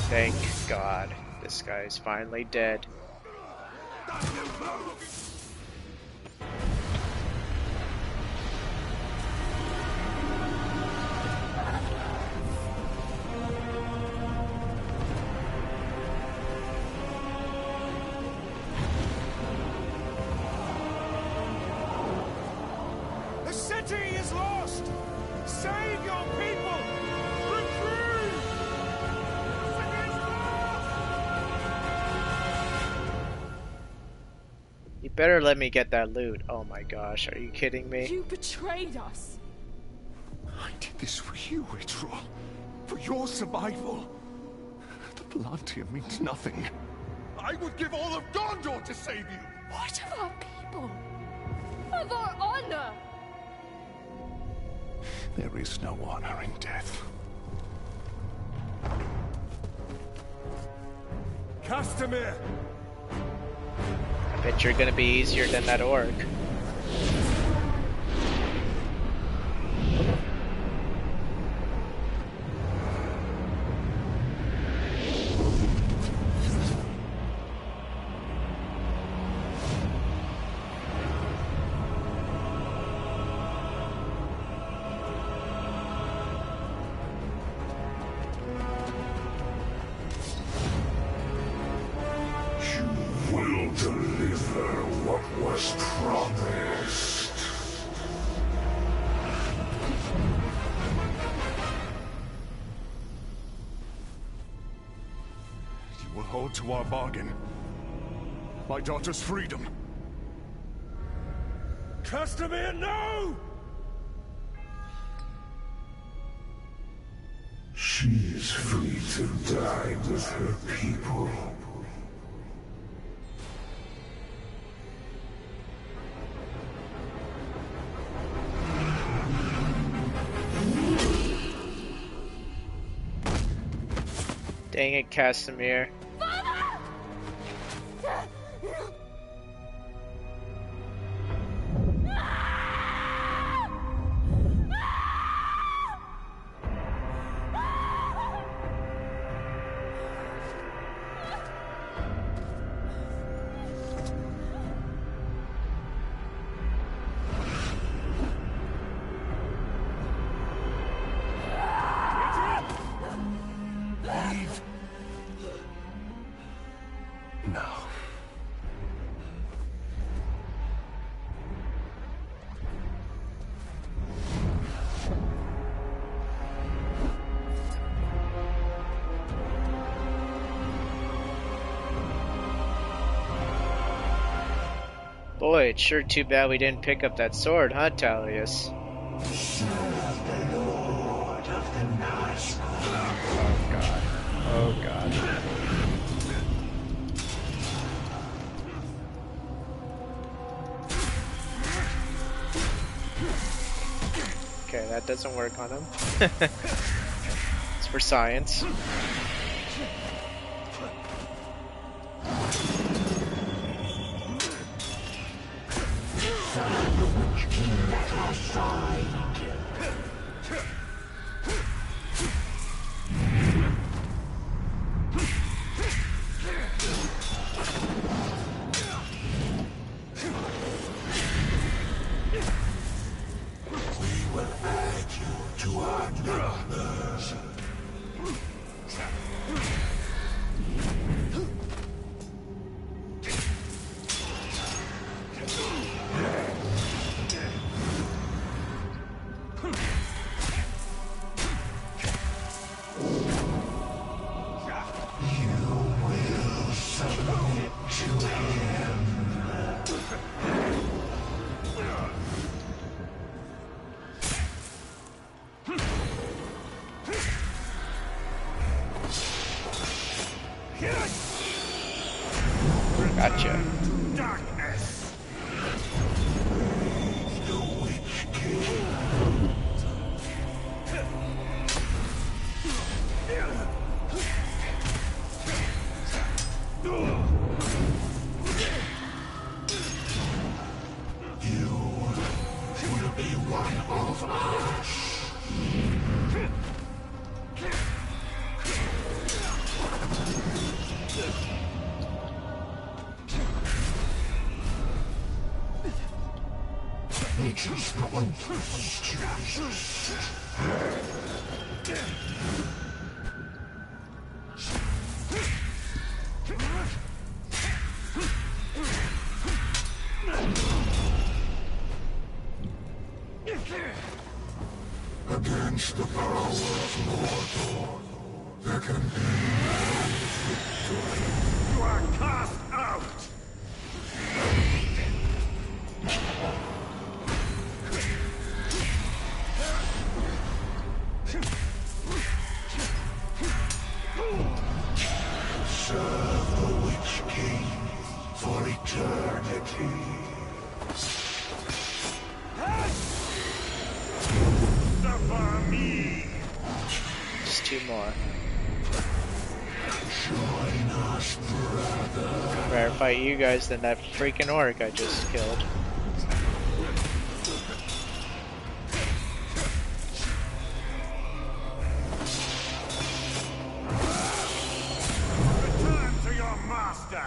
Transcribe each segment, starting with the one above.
Thank God, this guy is finally dead. The city is lost! Save your people! Retreat! The city is lost! You better let me get that loot. Oh my gosh, are you kidding me? You betrayed us. I did this for you, Itrol. For your survival. The blood here means nothing. I would give all of Gondor to save you! What of our people? Of our honor? There is no honor in death. Castamere! I bet you're gonna be easier than that orc. Will deliver what was promised. You will hold to our bargain. My daughter's freedom. Castamere, no! She is free to die with her people. Dang it, Casimir. Leave. Now. Boy, it's sure too bad we didn't pick up that sword, huh, Talius? Serve the Lord of the Nazgul. Oh god. Oh god. Okay, that doesn't work on him. It's for science. We will add you to our numbers. Gotcha. Darkness. The Witch King. You will be one of us. Against the power of Mordor, there can be no victory. You are cast out! Serve the Witch King for eternity. Suffer me! Just two more. Join us, brother. I'd rather fight you guys than that freaking orc I just killed. Return to your master!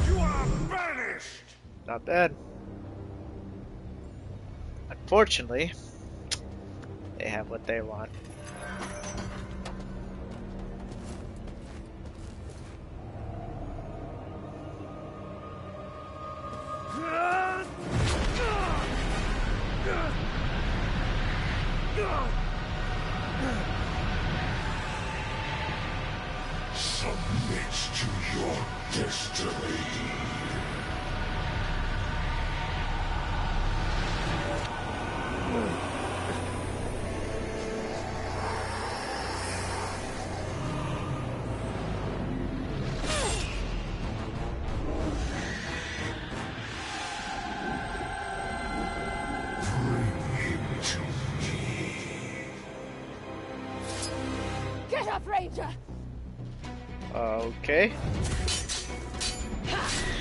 You are banished! Not bad. Unfortunately, they have what they want. Submit to your destiny. Bring him to me. Get up, Ranger! Okay.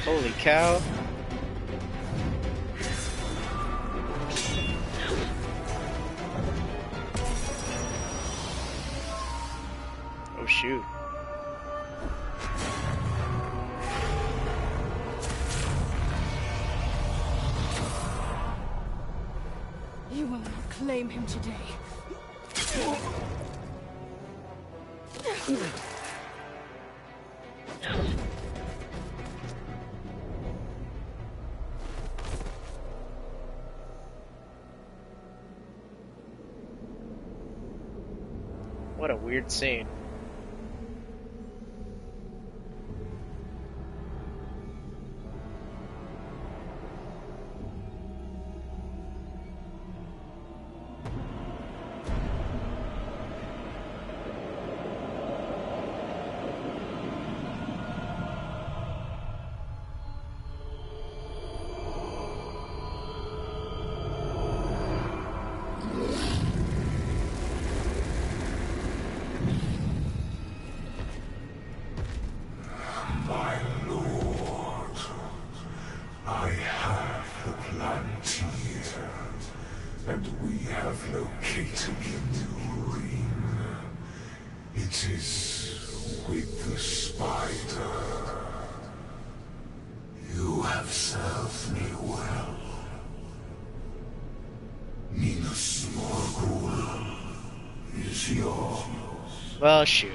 Holy cow. Oh shoot. You will not claim him today. What a weird scene. My lord, I have the Plantier, and we have located the new ring. It is with the spider. You have served me well. Minas Morgul is yours. Well, shoot.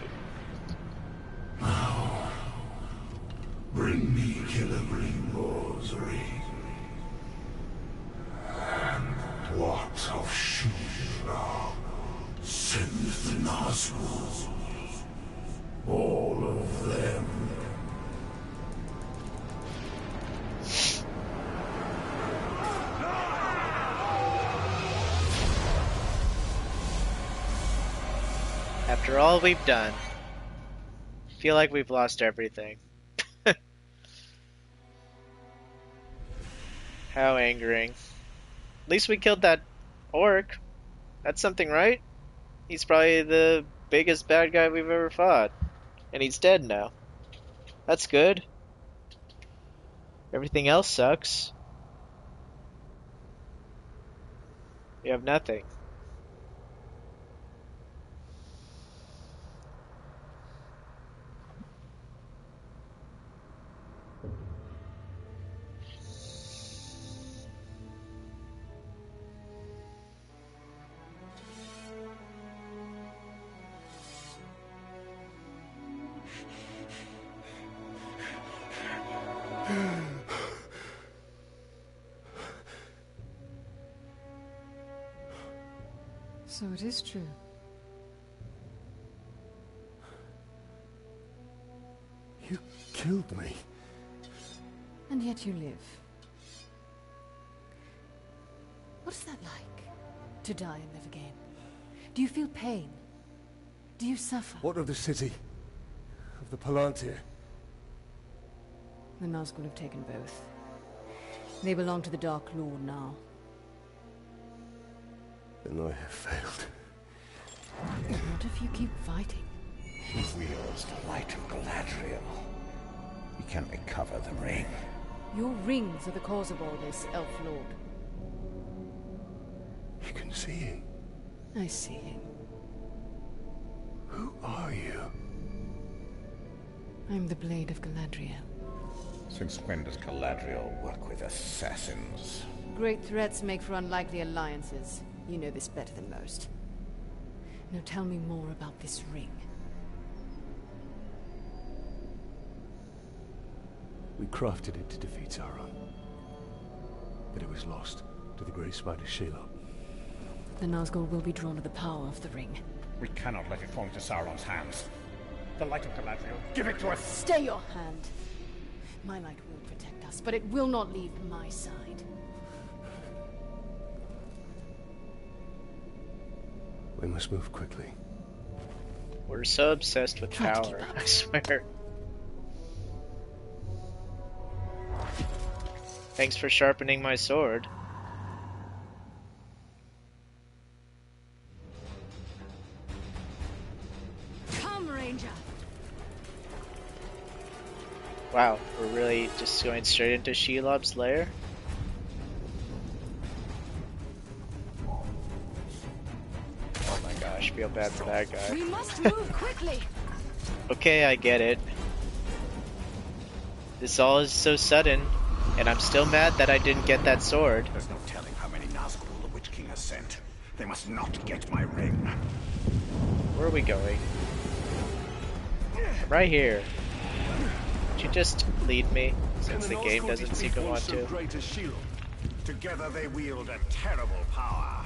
Bring me Celebrimbor's ring. And what of Shula? Send the Nazgul. All of them. After all we've done, feel like we've lost everything. How angering. At least we killed that orc. That's something, right? He's probably the biggest bad guy we've ever fought. And he's dead now. That's good. Everything else sucks. We have nothing. So it is true. You killed me. And yet you live. What is that like? To die and live again? Do you feel pain? Do you suffer? What of the city? Of the Palantir? The Nazgul have taken both. They belong to the Dark Lord now. Then I have failed. What if you keep fighting? He wields the light of Galadriel. We can recover the ring. Your rings are the cause of all this, Elf Lord. You can see him. I see him. Who are you? I'm the Blade of Galadriel. Since when does Galadriel work with assassins? Great threats make for unlikely alliances. You know this better than most. Now tell me more about this ring. We crafted it to defeat Sauron. But it was lost to the Grey Spider Shelob. The Nazgul will be drawn to the power of the ring. We cannot let it fall into Sauron's hands. The light of Galadriel, give it to us! Stay your hand. My light will protect us, but it will not leave my side. We must move quickly. We're so obsessed with Try to power, keep up. I swear. Thanks for sharpening my sword. Come, Ranger. Wow, we're really just going straight into Shelob's lair? Oh my gosh, feel bad for that guy. We must move quickly. Okay, I get it. This all is so sudden, and I'm still mad that I didn't get that sword. There's no telling how many Nazgul the Witch King has sent. They must not get my ring. Where are we going? Right here. Would you just lead me, since the game doesn't seem to want to? Together they wield a terrible power.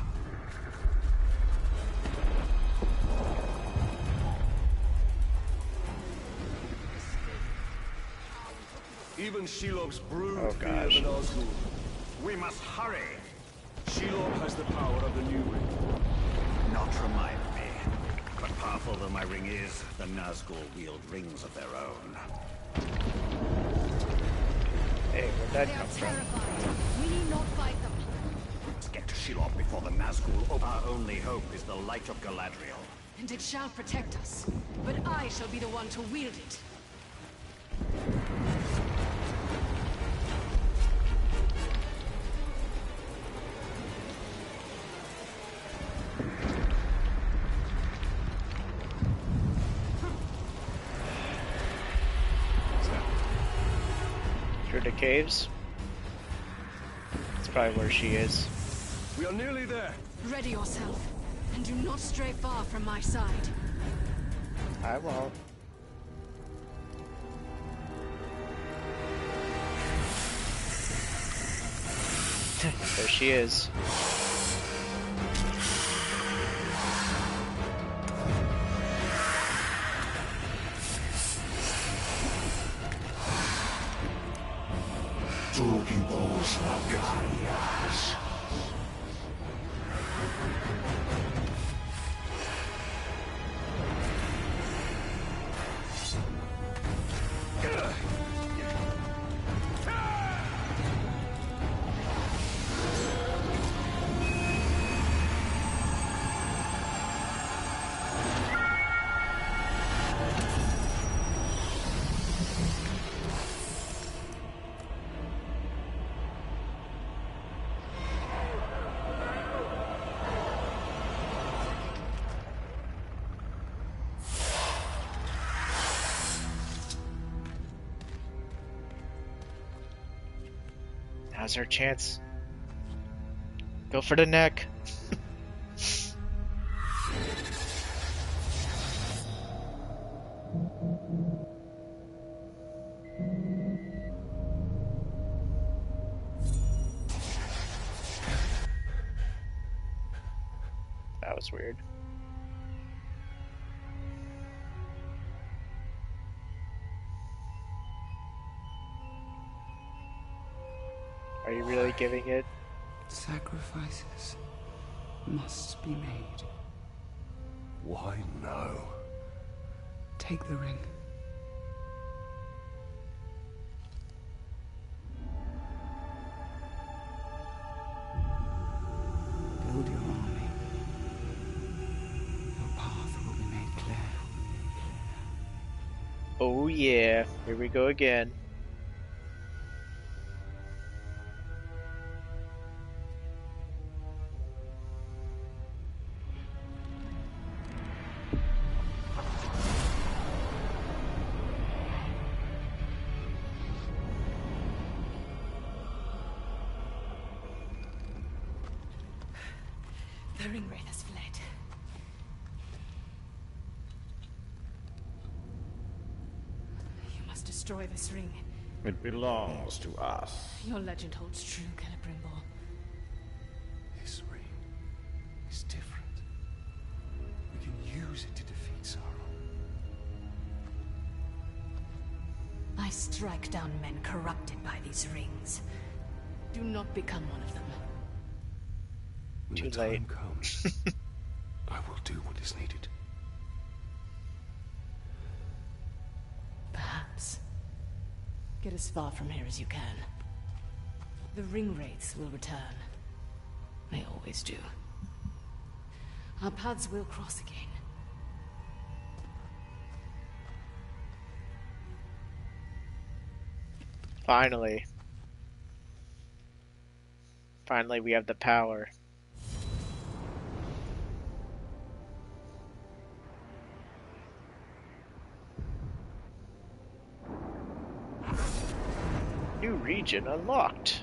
Even Shelob's brood Oh, fear gosh. the Nazgul. We must hurry. Shelob has the power of the new ring. Not remind me. But powerful though my ring is, the Nazgul wield rings of their own. Hey, where'd that They are come from? terrified. We need not fight them. Let's get to Shelob before the Nazgul. Our only hope is the light of Galadriel. And it shall protect us. But I shall be the one to wield it. Through the caves? That's probably where she is. We are nearly there. Ready yourself. And do not stray far from my side. I won't. There she is. Tugibos Magarias. Now's our chance. Go for the neck. That was weird. Are you really giving it? Sacrifices must be made. Why no? Take the ring. Build your army. Your path will be made clear. Oh yeah, here we go again. The ring wraith has fled. You must destroy this ring. It belongs to us. Your legend holds true, Celebrimbor. This ring is different. We can use it to defeat Sauron. I strike down men corrupted by these rings. Do not become one of them. When Too the late. time comes, I will do what is needed. Perhaps. Get as far from here as you can. The ring wraiths will return. They always do. Our paths will cross again. Finally. Finally, we have the power. New region unlocked.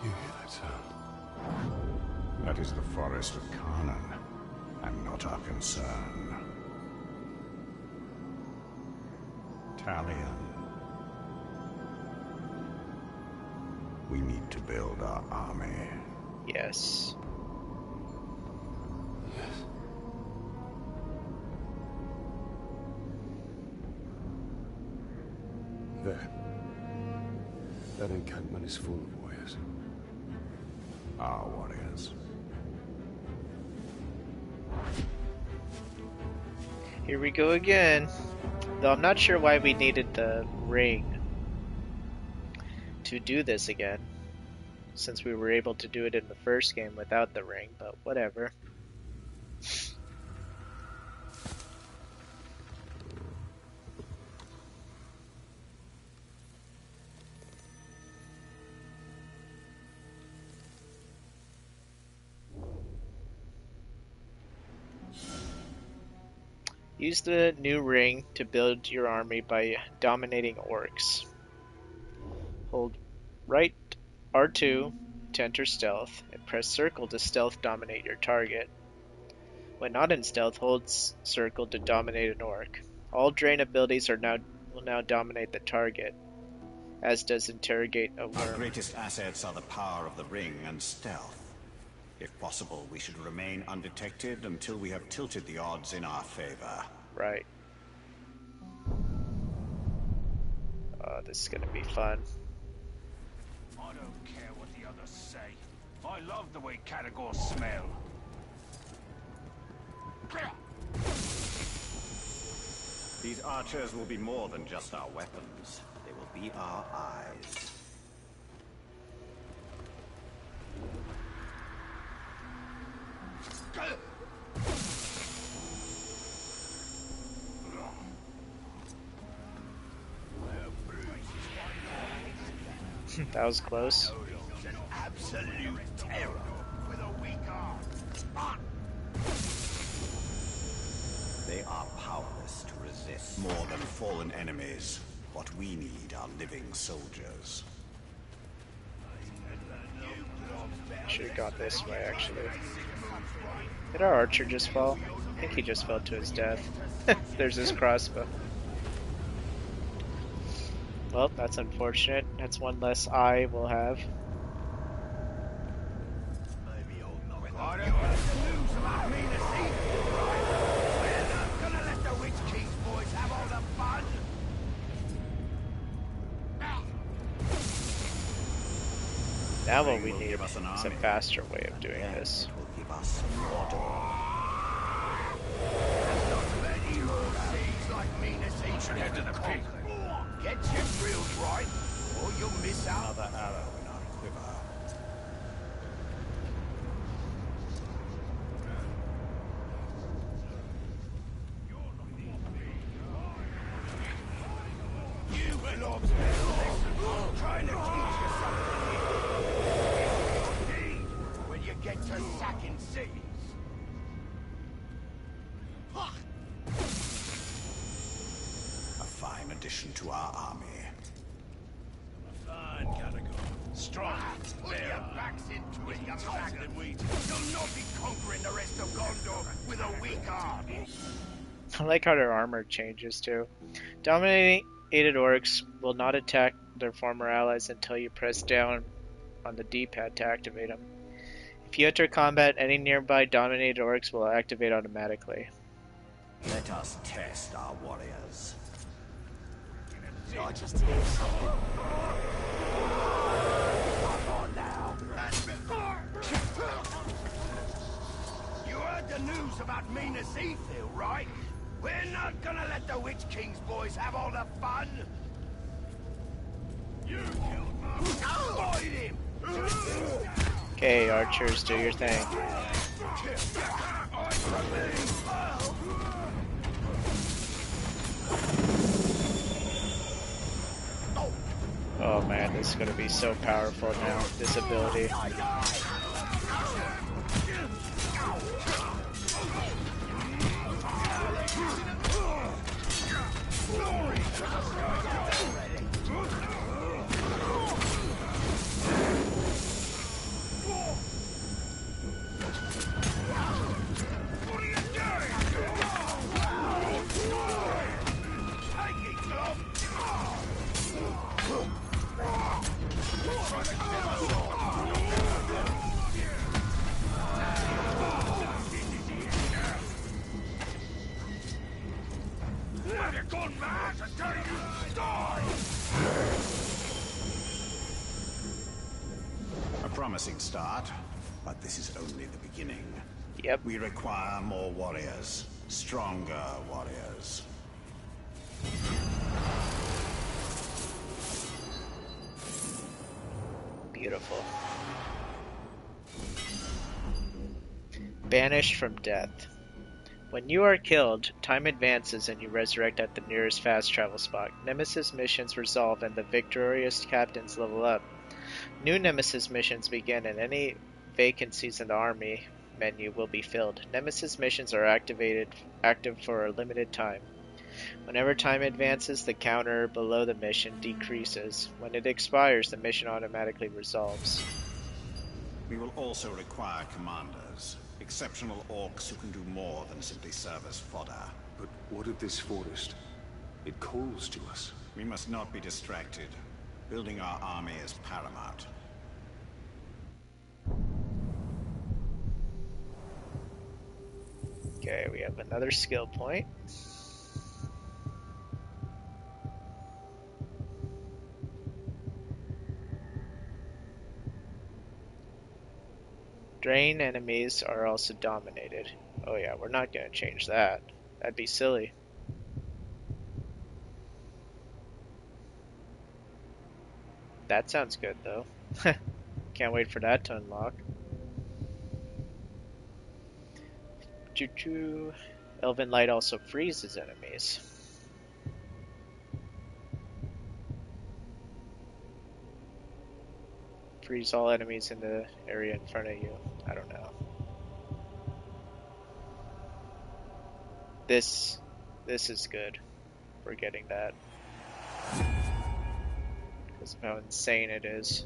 Do you hear that sound? That is the forest of Canaan, and not our concern. Talion. We need to build our army. Yes. Yes. There. That encampment is full of warriors. Our warriors. Here we go again. Though I'm not sure why we needed the ring to do this again, since we were able to do it in the first game without the ring, but whatever. Use the new ring to build your army by dominating orcs. Hold right R2 to enter stealth, and press circle to stealth dominate your target. When not in stealth, hold circle to dominate an orc. All drain abilities will now dominate the target, as does interrogate a Our worm. greatest assets are the power of the ring and stealth. If possible, we should remain undetected until we have tilted the odds in our favor. Right. Oh, this is gonna be fun. I don't care what the others say. I love the way Caragors smell. These archers will be more than just our weapons. They will be our eyes. That was close. An absolute terror with a weak arm. They are powerless to resist. More than fallen enemies. What we need are living soldiers. Should have gone this way, actually. Did our archer just fall? I think he just fell to his death. There's his crossbow. Well, that's unfortunate. That's one less eye we'll have. I don't want the news about me this evening, right? We're not gonna let the Witch King's boys have all the fun. Now what we Will need give us an is a army. faster way of doing Then this. it will give us some order. Not many who sees like me this evening. Head to the pig. Get your drills right, or you'll miss out. Another arrow in our quiver. You blobs, listen, trying to teach you something here. When you get to sacking cities. A fine addition to our army. Fine, Caragor. Strong. Put your backs into it, you maggot. You'll not be conquering the rest of Gondor with a weak arm. I like how their armor changes too. Dominated orcs will not attack their former allies until you press down on the D-pad to activate them. If you enter combat, any nearby dominated orcs will activate automatically. Let us test our warriors. I just did something. Come on now. You heard the news about Minas Ithil, right? We're not gonna let the Witch King's boys have all the fun. You killed Mom. Fight him. Okay, archers, do your thing. Oh man, this is gonna be so powerful now, this ability. Have you gone mad? I tell you, die! A promising start, but this is only the beginning. Yep. We require more warriors, stronger warriors. Beautiful. Banished from death. When you are killed, time advances and you resurrect at the nearest fast travel spot. Nemesis missions resolve and the victorious captains level up. New Nemesis missions begin and any vacancies in the army menu will be filled. Nemesis missions are active for a limited time. Whenever time advances, the counter below the mission decreases. When it expires, the mission automatically resolves. We will also require commanders, exceptional orcs who can do more than simply serve as fodder. But what of this forest? It calls to us. We must not be distracted. Building our army is paramount. Okay, we have another skill point. Drain enemies are also dominated. Oh yeah, we're not going to change that. That'd be silly. That sounds good though. Can't wait for that to unlock. Choo-choo. Elven Light also freezes enemies. Freeze all enemies in the area in front of you. I don't know. This is good. We're getting that. Because of how insane it is.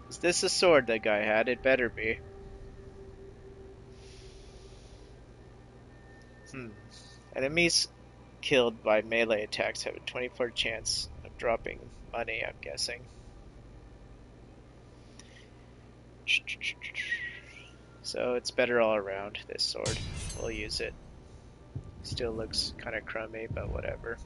Is this a sword that guy had? It better be. Enemies killed by melee attacks have a 24% chance of dropping money, I'm guessing. So it's better all around, this sword. We'll use it. Still looks kind of crummy, but whatever.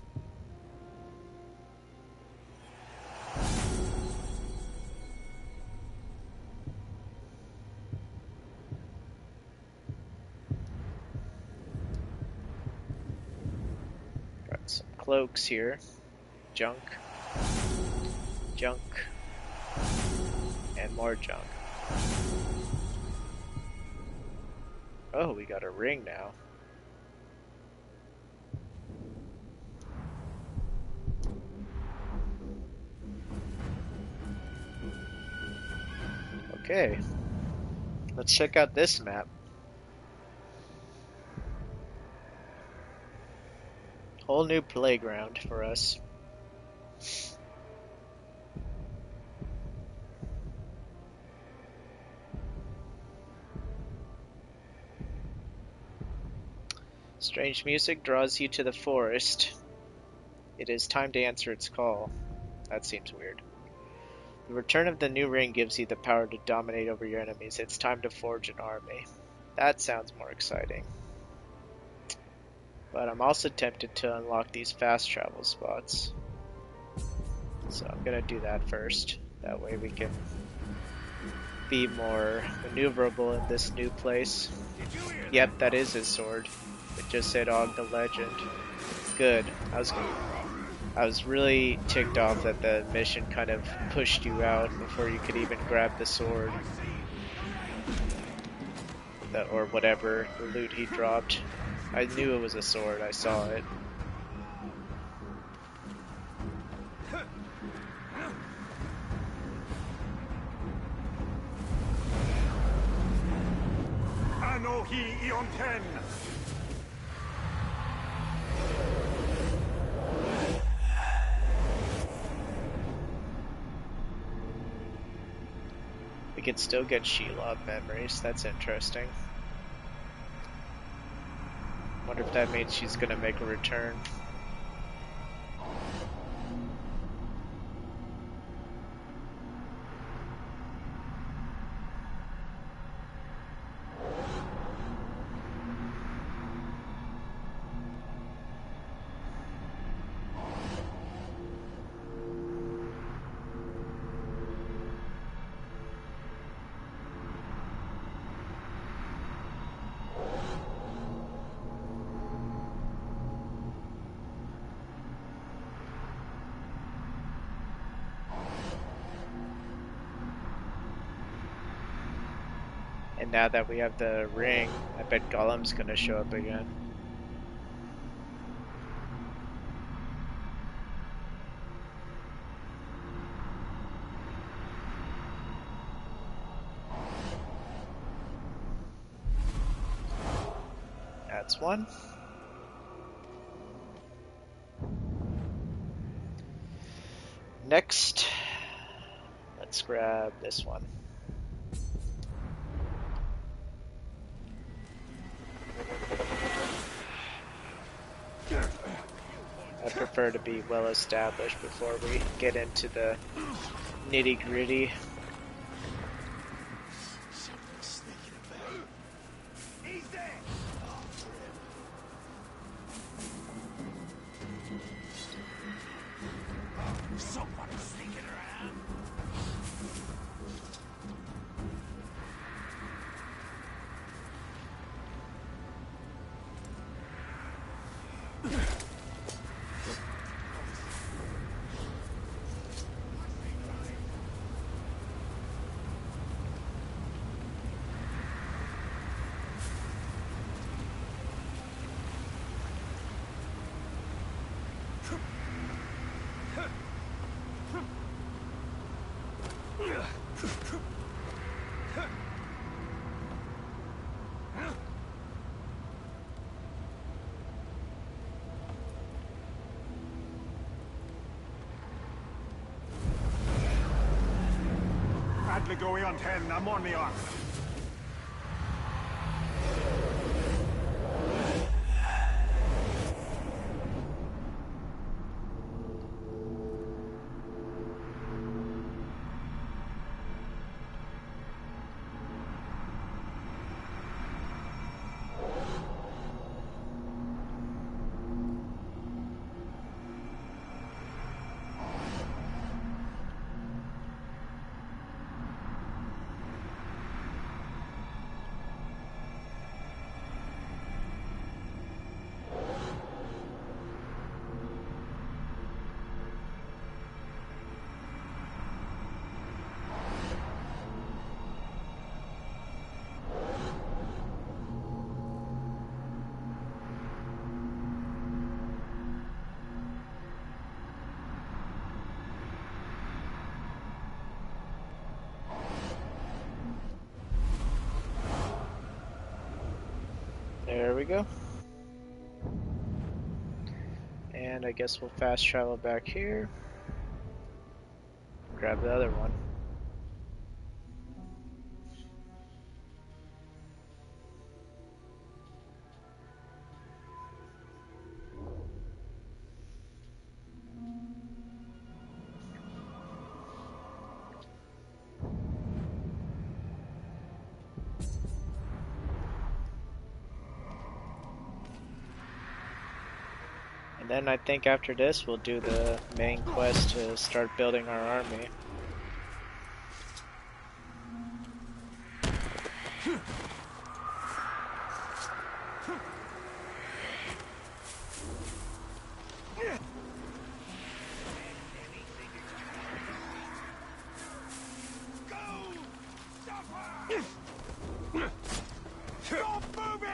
Got some cloaks here. Junk. Junk. And more junk. Oh, we got a ring now. Okay. Let's check out this map. Whole new playground for us. Strange music draws you to the forest. It is time to answer its call. That seems weird. The return of the new ring gives you the power to dominate over your enemies. It's time to forge an army. That sounds more exciting. But I'm also tempted to unlock these fast travel spots. So I'm gonna do that first. That way we can be more maneuverable in this new place. Yep, that is his sword. It just said Og the Legend. Good. I was really ticked off that the mission kind of pushed you out before you could even grab the sword. Or whatever, the loot he dropped. I knew it was a sword, I saw it. Anohi Ionten! We can still get Shelob memories, that's interesting. Wonder if that means she's gonna make a return. And now that we have the ring, I bet Gollum's gonna show up again. That's one. Next, let's grab this one. I prefer to be well established before we get into the nitty gritty. Something's sneaking about. He's there! Oh, somebody's sneaking around. Badly going on 10, I'm on the arm. There we go. And I guess we'll fast travel back here. Grab the other one. And then I think after this we'll do the main quest to start building our army. Stop moving!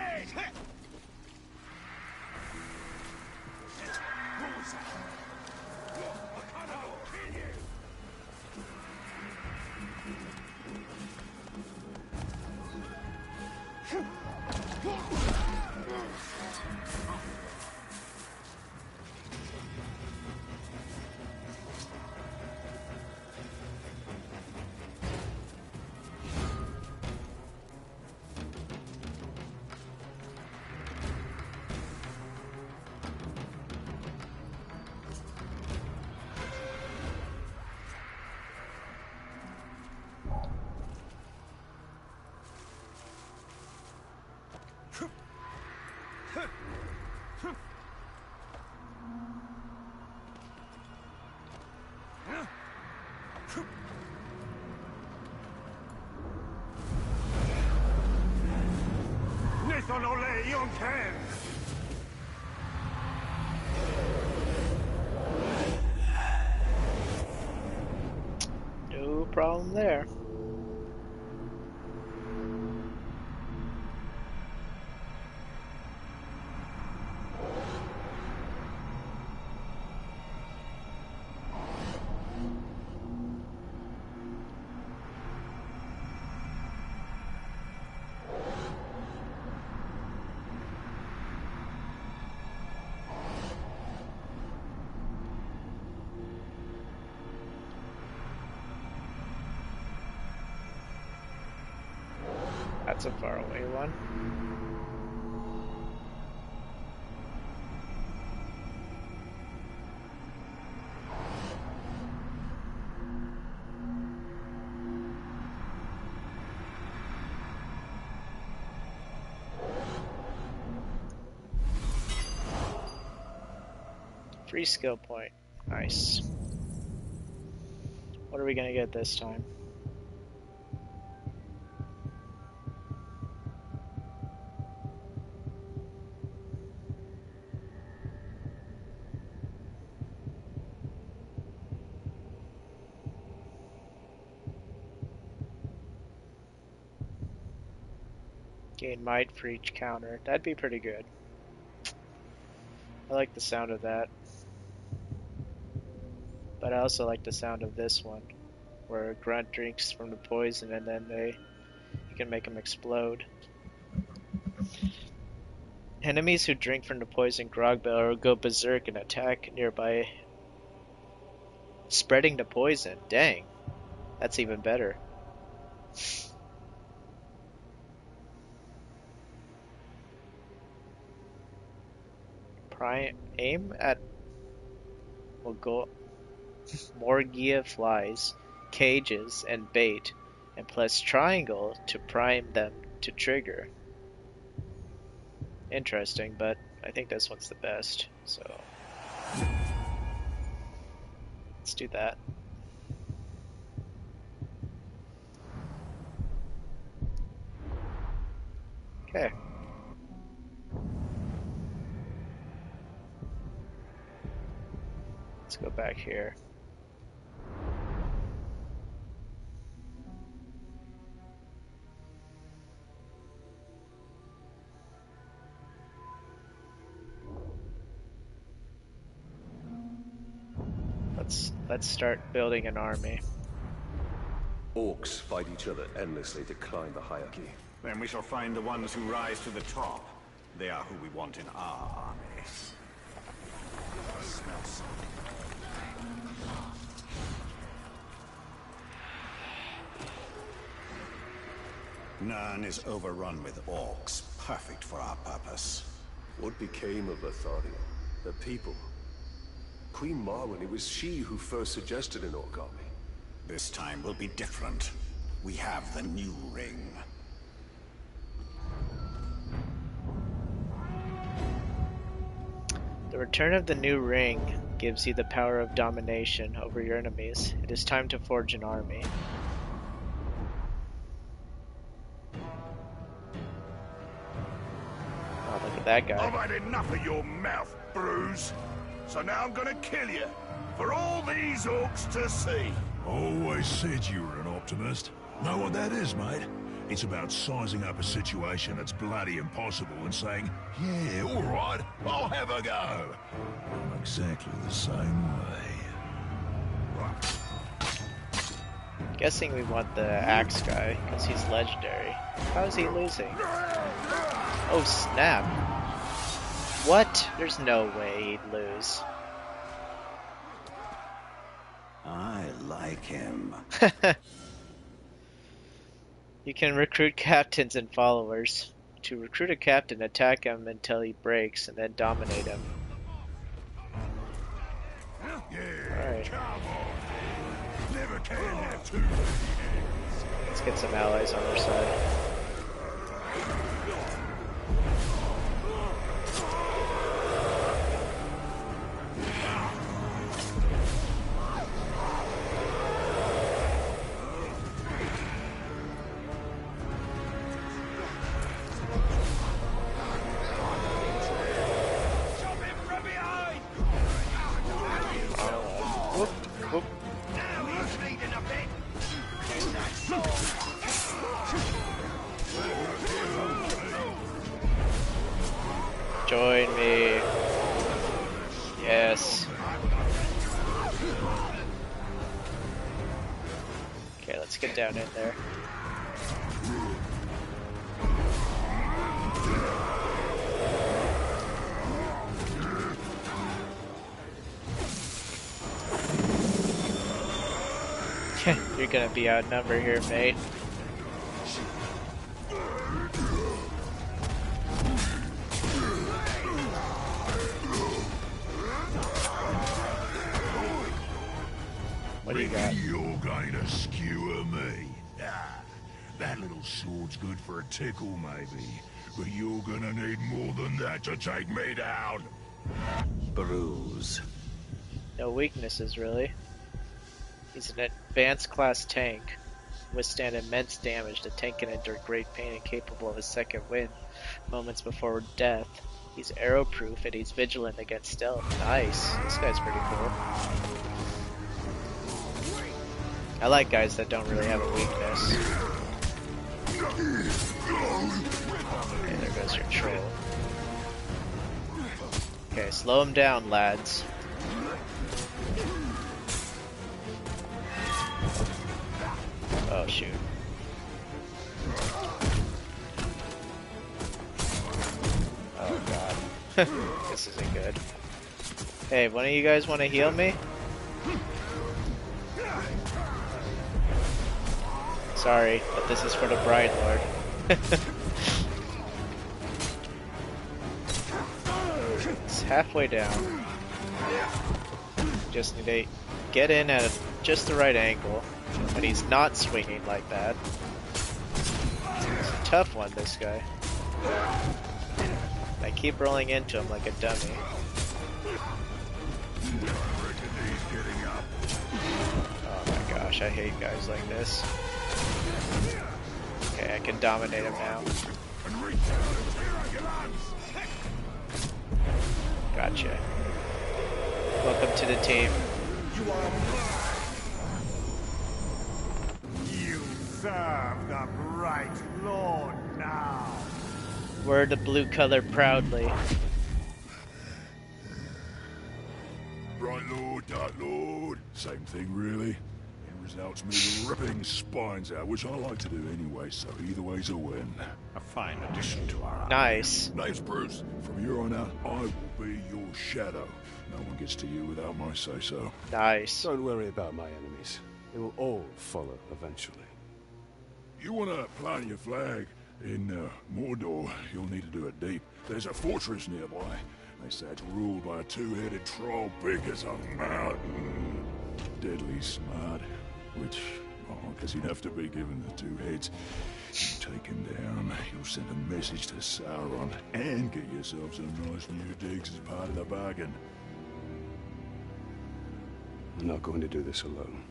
Nathan Ole Yonken! No problem there. That's a far away one. Free skill point. Nice. What are we gonna get this time? Gain might for each counter. That'd be pretty good. I like the sound of that. But I also like the sound of this one, where a grunt drinks from the poison and then you can make them explode. Enemies who drink from the poison grog barrel go berserk and attack nearby, spreading the poison. Dang, that's even better. Aim at Morgia flies, cages, and bait, and press triangle to prime them to trigger. Interesting, but I think this one's the best, so let's do that. Okay. Let's go back here. Let's start building an army. Orcs fight each other endlessly to climb the hierarchy. Then we shall find the ones who rise to the top. They are who we want in our army. Smell something. Nern is overrun with orcs, perfect for our purpose. What became of Lothario? The people? Queen Marwen, it was she who first suggested an orc army. This time will be different. We have the new ring. The return of the new ring gives you the power of domination over your enemies. It is time to forge an army. Oh, look at that guy. I've had enough of your mouth, Bruise. So now I'm gonna kill you. For all these orcs to see. Always said you were an optimist. Know what that is, mate? It's about sizing up a situation that's bloody impossible and saying, yeah, all right, I'll have a go. I'm exactly the same way. Guessing we want the axe guy, because he's legendary. How is he losing? Oh, snap. What? There's no way he'd lose. I like him. You can recruit captains and followers. To recruit a captain, attack him until he breaks, and then dominate him. Alright. Never can have two. Let's get some allies on our side. Join me. Yes. Okay, let's get down in there. You're gonna be outnumbered here, mate. What do you got? You're going to skewer me. Ah, that little sword's good for a tickle, maybe. But you're gonna need more than that to take me down. Bruise. No weaknesses, really. He's an advanced class tank. Withstand immense damage. The tank can endure great pain and capable of a second wind moments before death. He's arrow-proof and he's vigilant against stealth. Nice. This guy's pretty cool. I like guys that don't really have a weakness. Okay, there goes your troll. Okay, slow him down, lads. Oh, shoot. Oh, God. This isn't good. Hey, one of you guys want to heal me? Sorry, but this is for the Bride Lord. It's halfway down. Just need to get in at just the right angle. And he's not swinging like that. It's a tough one, this guy. I keep rolling into him like a dummy. Oh my gosh, I hate guys like this. Okay, I can dominate him now. Gotcha. Welcome to the team. You serve the bright Lord now. Wear the blue color proudly. Bright Lord, Dark Lord. Same thing, really. End results me ripping spines out, which I like to do anyway, so either way's a win. A fine addition to our army. Nice. Name's Bruce. From here on out, I will be your shadow. No one gets to you without my say-so. Nice. Don't worry about my enemies. They will all follow eventually. You want to plant your flag in Mordor, you'll need to do it deep. There's a fortress nearby. They say it's ruled by a two-headed troll big as a mountain. Deadly smart, which, I guess he'd have to be given the two heads. You take him down, you'll send a message to Sauron, and get yourself some nice new digs as part of the bargain. I'm not going to do this alone.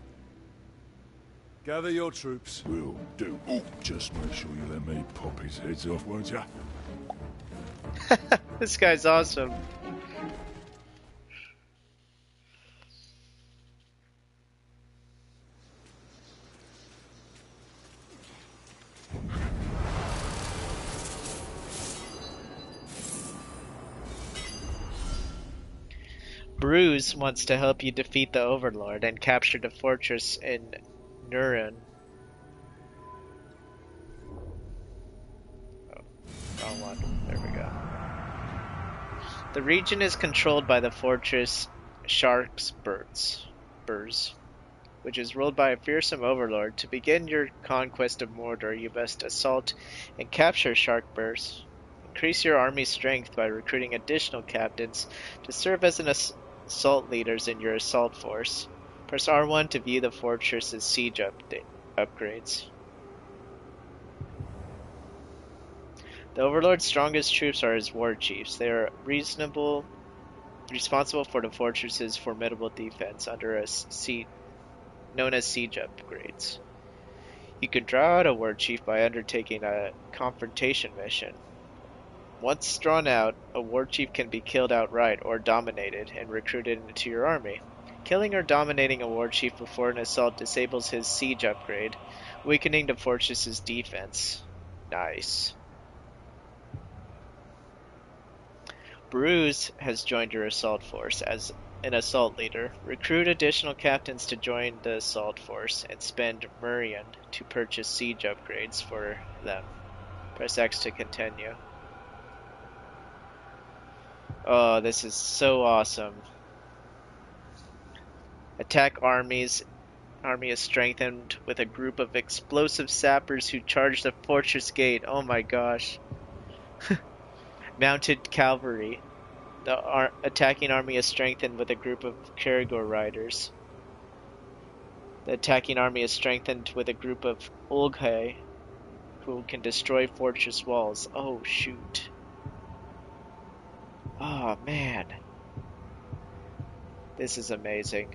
Gather your troops. Will do. Ooh, just make sure you let me pop his heads off, won't ya? This guy's awesome. Bruce wants to help you defeat the Overlord and capture the fortress in Nurun. Oh, wrong one. There we go. The region is controlled by the fortress Sharksburz, which is ruled by a fearsome overlord. To begin your conquest of Mordor, you must assault and capture Sharksburz. Increase your army's strength by recruiting additional captains to serve as an assault leaders in your assault force. Press R1 to view the fortress's siege upgrades. The Overlord's strongest troops are his war chiefs. They are responsible for the fortress's formidable defense under a seat known as siege upgrades. You can draw out a war chief by undertaking a confrontation mission. Once drawn out, a war chief can be killed outright or dominated and recruited into your army. Killing or dominating a war chief before an assault disables his siege upgrade, weakening the fortress's defense. Nice. Bruce has joined your assault force as an assault leader. Recruit additional captains to join the assault force and spend Murian to purchase siege upgrades for them. Press X to continue. Oh, this is so awesome. Attack armies. Army is strengthened with a group of explosive sappers who charge the fortress gate. Oh my gosh. Mounted cavalry. The attacking army is strengthened with a group of Caragor riders. The attacking army is strengthened with a group of Olghai who can destroy fortress walls. Oh shoot. Oh man. This is amazing.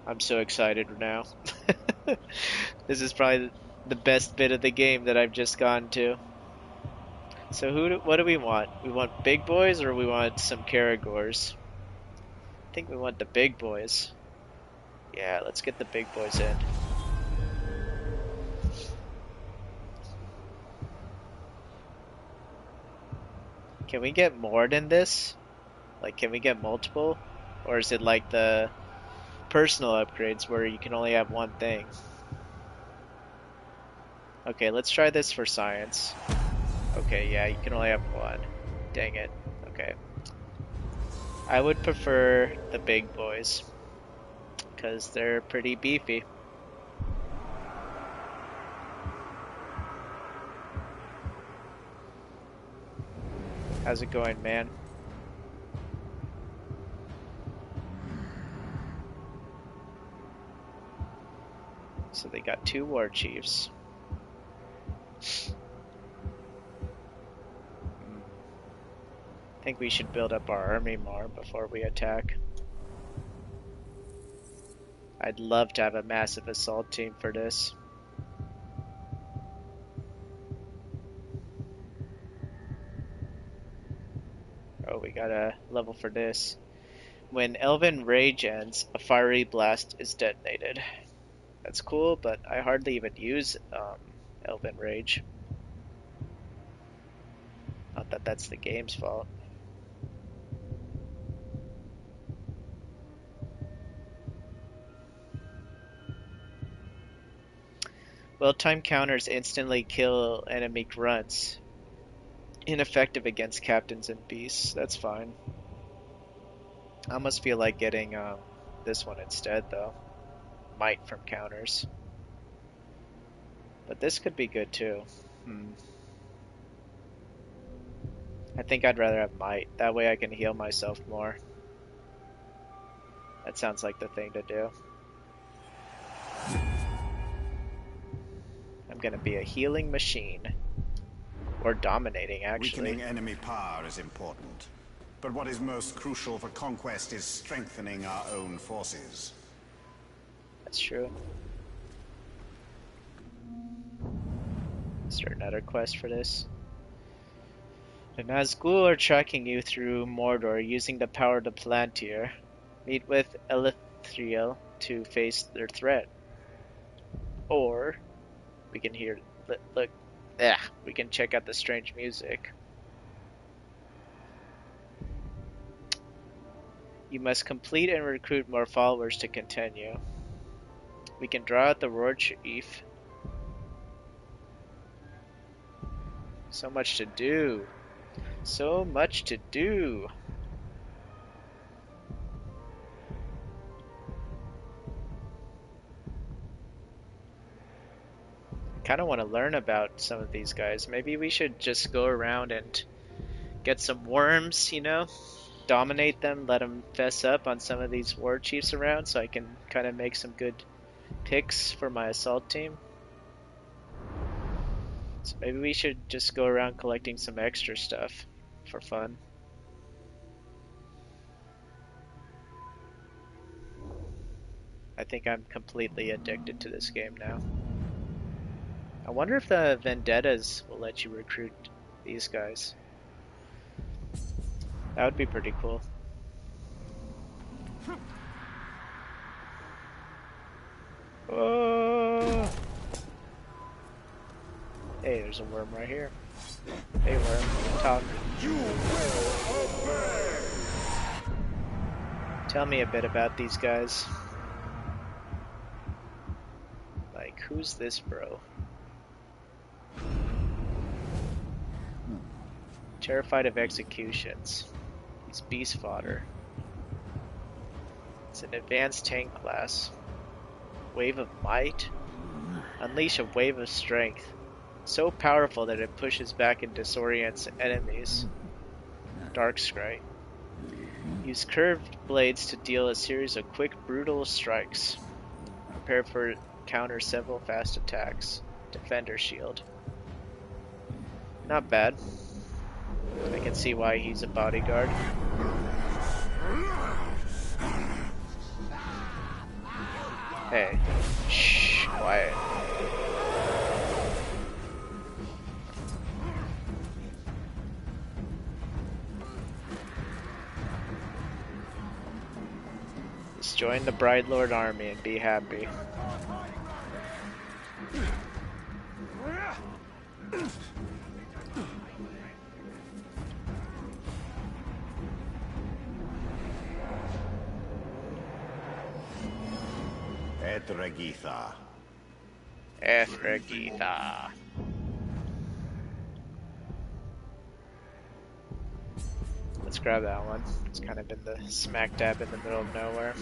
I'm so excited now. This is probably the best bit of the game that I've just gotten to. So what do we want? We want big boys or we want some Caragors? I think we want the big boys. Yeah, let's get the big boys in. Can we get more than this? Like, can we get multiple? Or is it like the personal upgrades where you can only have one thing? Okay, let's try this for science. Okay, yeah, you can only have one. Dang it. Okay. I would prefer the big boys, because they're pretty beefy. How's it going, man? So they got 2 war chiefs. I think we should build up our army more before we attack. I'd love to have a massive assault team for this. Oh, we got a level for this. When Elven Rage ends, a fiery blast is detonated. That's cool, but I hardly even use Elven Rage. Not that that's the game's fault. Well-timed counters instantly kill enemy grunts. Ineffective against captains and beasts. That's fine. I almost feel like getting this one instead, though. Might from counters. But this could be good, too. I think I'd rather have might. That way I can heal myself more. That sounds like the thing to do. I'm gonna be a healing machine. Or dominating, actually. Weakening enemy power is important. But what is most crucial for conquest is strengthening our own forces. That's true. Is there another quest for this? The Nazgul are tracking you through Mordor using the power of the Palantir. Meet with Elithriel to face their threat. Or we can hear look we can check out the strange music. You must complete and recruit more followers to continue. We can draw out the Roar Chief. So much to do. So much to do. I kind of want to learn about some of these guys. Maybe we should just go around and get some worms, you know? Dominate them, let them fess up on some of these war chiefs around so I can kind of make some good picks for my assault team. So maybe we should just go around collecting some extra stuff for fun. I think I'm completely addicted to this game now. I wonder if the vendettas will let you recruit these guys. That would be pretty cool. Oh! Hey, there's a worm right here. Hey, worm, talk. You will obey. Tell me a bit about these guys. Like, who's this bro? Terrified of executions. He's beast fodder. It's an advanced tank class. Wave of might. Unleash a wave of strength. So powerful that it pushes back and disorients enemies. Dark Scry. Use curved blades to deal a series of quick, brutal strikes. Prepare for counter several fast attacks. Defender shield. Not bad. I can see why he's a bodyguard. Hey, shh, quiet. Just join the Bride Lord army and be happy. Edregitha. Edregitha. Let's grab that one. It's kind of in the smack dab in the middle of nowhere.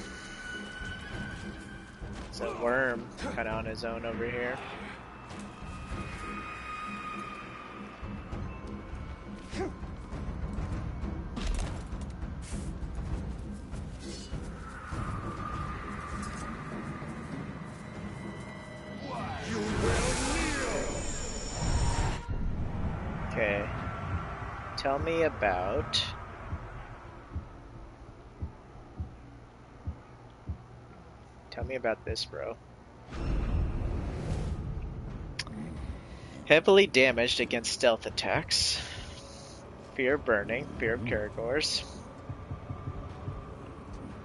It's a worm kind of on his own over here. Okay. Tell me about... Tell me about this, bro. Heavily damaged against stealth attacks. Fear of burning. Fear of Caragors.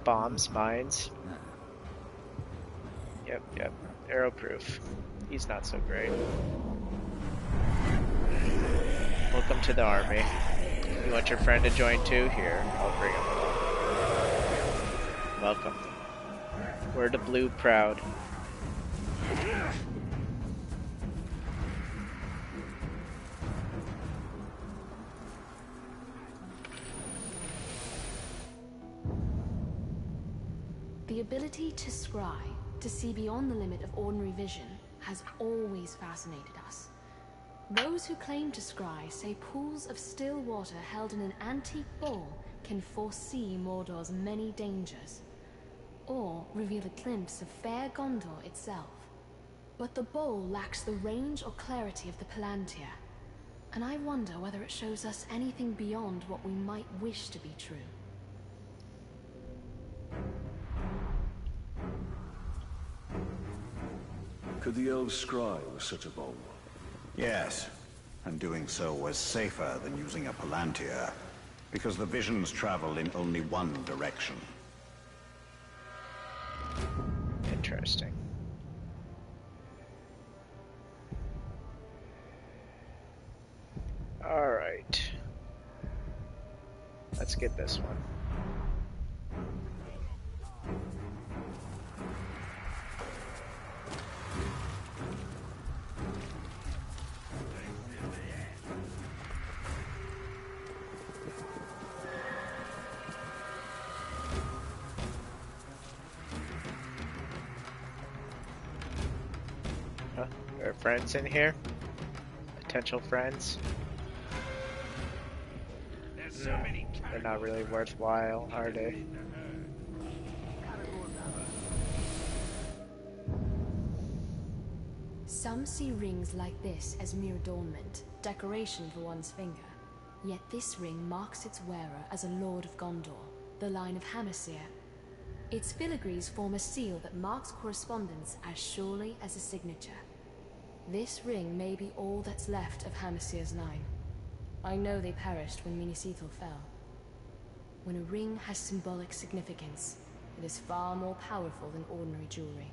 Bombs, mines. Yep. Arrow-proof. He's not so great. Welcome to the army. You want your friend to join too? Here, I'll bring him along. Welcome. We're the blue proud. The ability to scry, to see beyond the limit of ordinary vision, has always fascinated us. Those who claim to scry say pools of still water held in an antique bowl can foresee Mordor's many dangers, or reveal a glimpse of fair Gondor itself. But the bowl lacks the range or clarity of the Palantir, and I wonder whether it shows us anything beyond what we might wish to be true. Could the elves scry with such a bowl? Yes, and doing so was safer than using a Palantir, because the visions travel in only one direction. Interesting. Alright. Let's get this one. There are friends in here? Potential friends? They're not really worthwhile, are they? Some see rings like this as mere adornment, decoration for one's finger. Yet this ring marks its wearer as a Lord of Gondor, the line of Hamasir. Its filigrees form a seal that marks correspondence as surely as a signature. This ring may be all that's left of Hamasir's line. I know they perished when Minisithal fell. When a ring has symbolic significance, it is far more powerful than ordinary jewelry.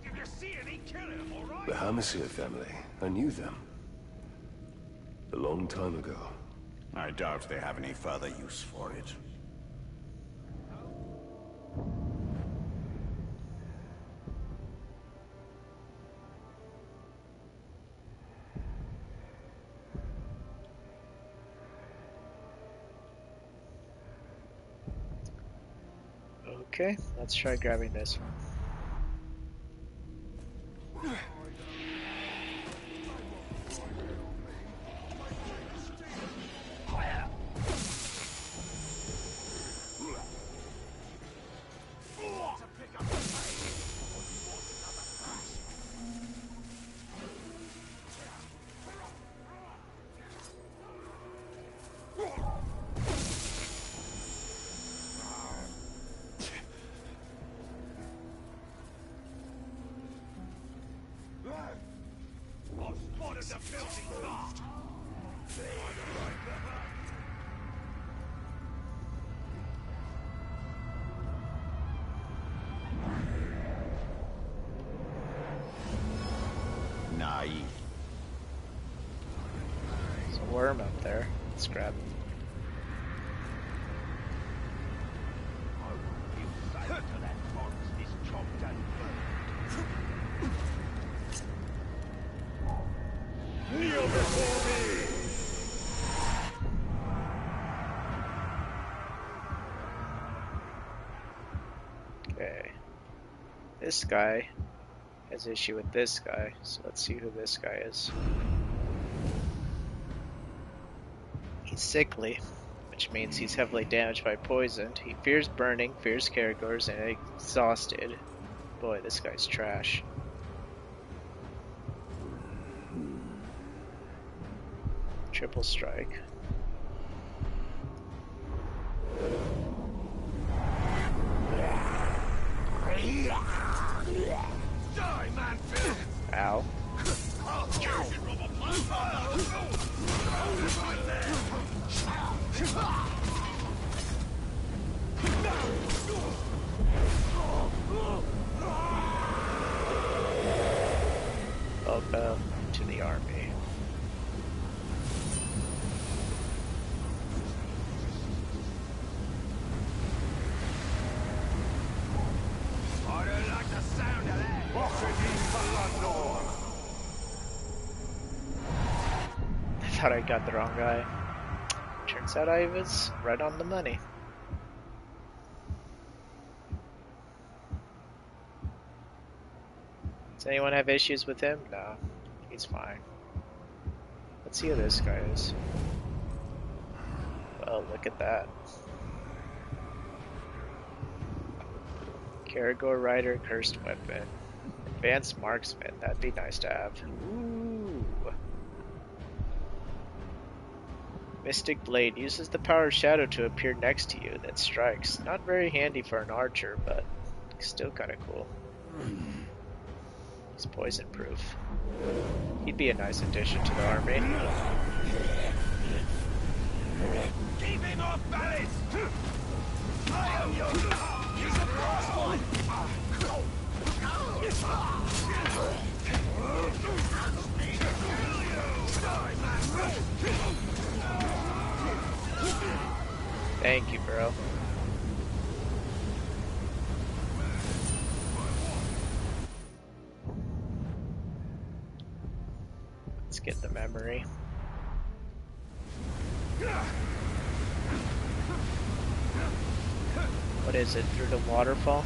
If you see any, kill him, all right? The Hamasir family. I knew them. A long time ago. I doubt they have any further use for it. Okay, let's try grabbing this one. Spotted the filthy car! Naive. There's a worm up there. Let's grab him. Kneel before me! Okay. This guy has issue with this guy, so let's see who this guy is. He's sickly, which means he's heavily damaged by poison. He fears burning, fears Caragors, and exhausted. Boy, this guy's trash. Triple strike. Die, man! Ow. Welcome to the army. I don't like the sound of that. I thought I got the wrong guy. Turns out I was right on the money. Does anyone have issues with him? No, he's fine. Let's see who this guy is. Well, look at that. Caragor Rider, Cursed Weapon. Advanced Marksman, that'd be nice to have. Ooh. Mystic Blade uses the power of shadow to appear next to you, then strikes. Not very handy for an archer, but still kinda cool. He's poison proof. He'd be a nice addition to the army. Keep him off balance! I am your... He's a brass one! Thank you, bro. Let's get the memory. What is it, through the waterfall?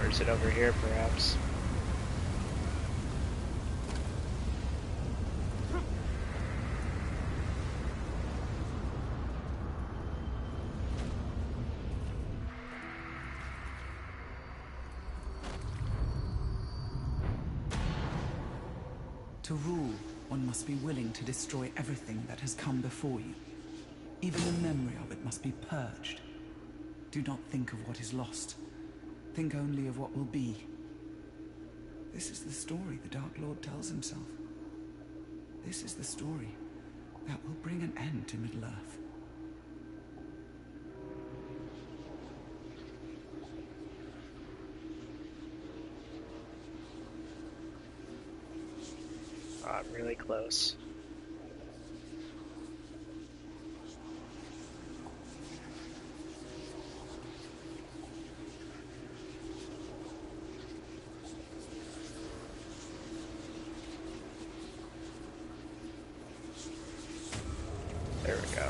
Or is it over here, perhaps? To rule, one must be willing to destroy everything that has come before you. Even the memory of it must be purged. Do not think of what is lost. Think only of what will be. This is the story the Dark Lord tells himself. This is the story that will bring an end to Middle-earth. I'm really close. There we go.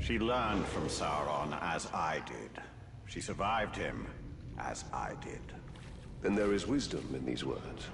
She learned from Sauron as I did. She survived him as I did. Then there is wisdom in these words.